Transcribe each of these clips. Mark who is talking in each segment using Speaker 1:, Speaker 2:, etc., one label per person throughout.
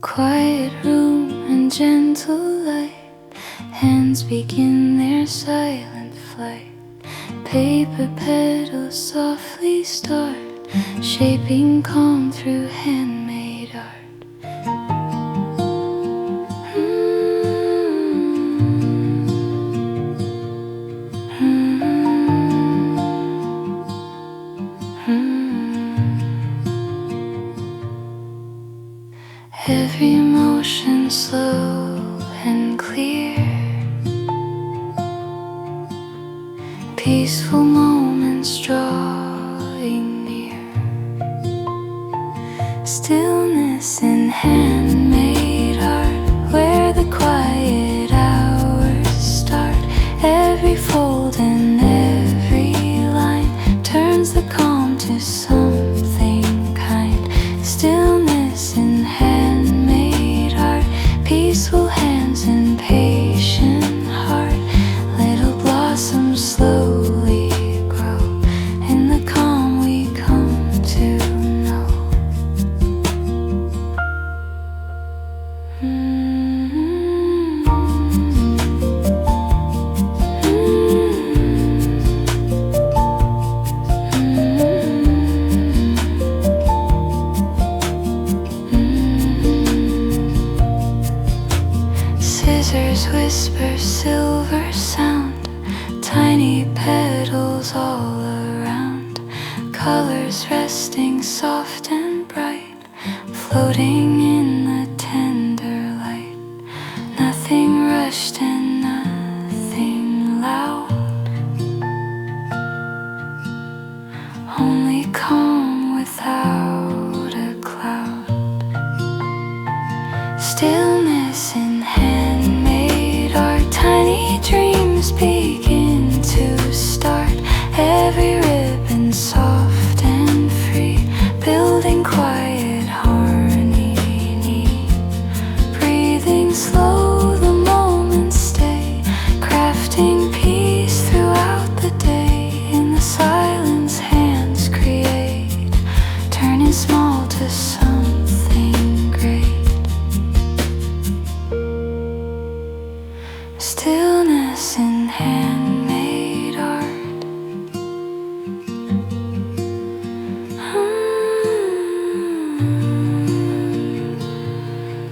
Speaker 1: Quiet room and gentle light, hands begin their silent flight. Paper petals softly start, shaping calm through handmade art. Every motion slow and clear, peaceful moments drawing near. Stillness in handmade art, where the quiet hours start. Every fold and every line turns the calm to something kind. Stillness in handmade art, peaceful hands and patient heart. Little blossoms slowly grow in the calm we come to know. Scissors whisper silver sound, tiny petals all around. Colors resting soft and bright, floating in the tender light. Nothing rushed and nothing loud, only calm without a cloud. Stillness in handmade art, tiny dreams begin to start. Every ribbon soft and free, building quiet harmony. Breathing slow, the moments stay, crafting peace throughout the day. In the silence hands create, turning small to something great. Stillness in handmade art.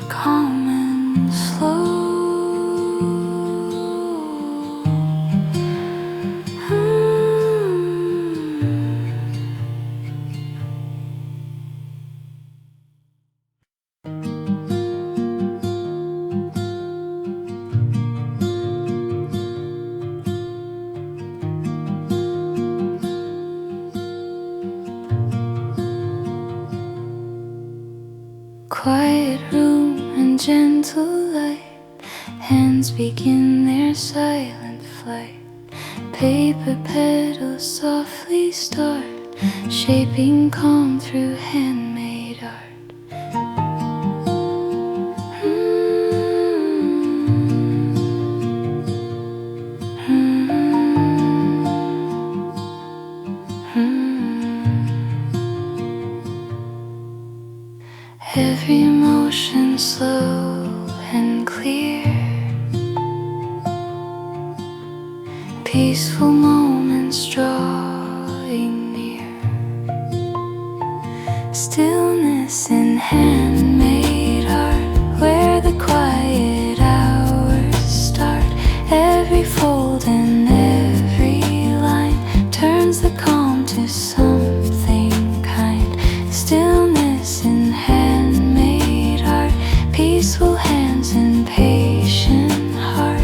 Speaker 1: Calm and slow. Quiet room and gentle light, hands begin their silent flight. Paper petals softly start, shaping calm through handmade art. Every emotion slow and clear, peaceful moments drawing near. Stillness in handmade art, where the quiet hours start. Every fold and every line turns the calm to something kind. Stillness in handmade art, peaceful hands and patient heart.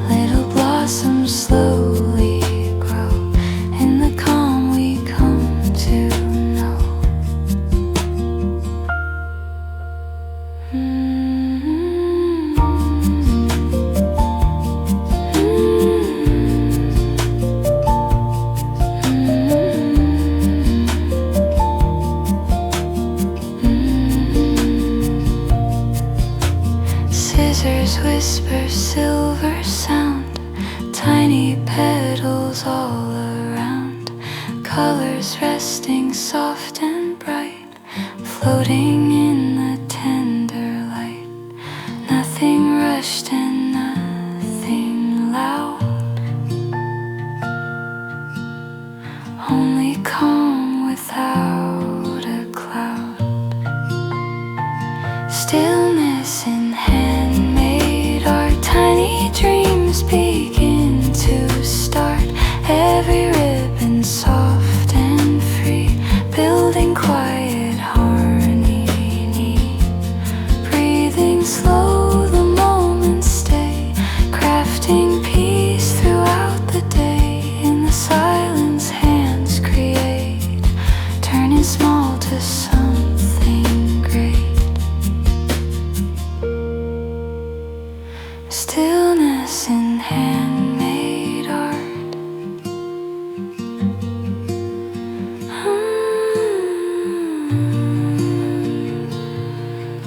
Speaker 1: Little blossoms slowly grow in the calm we come to know. Scissors whisper silver sound, tiny petals all around. Colors resting soft and bright, floating in the tender light. slow, the moments stay, crafting peace throughout the day. In the silence, hands create, turning small to something great. Stillness in handmade art.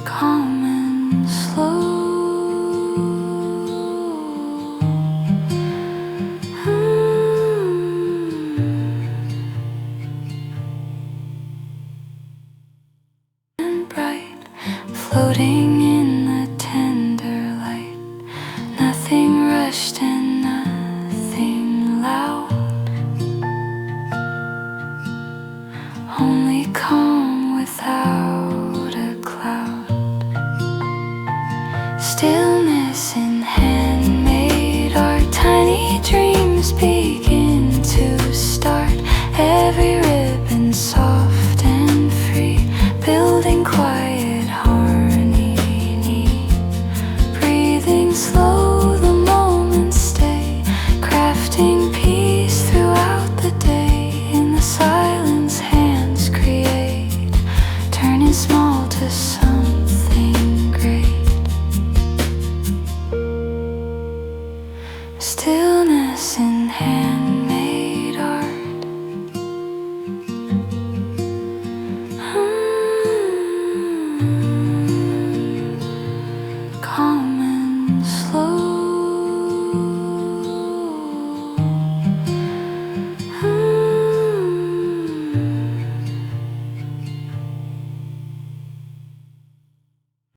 Speaker 1: Calm and slow. And bright, floating in the tender light. Nothing rushed and nothing loud. Only calm without a cloud. Still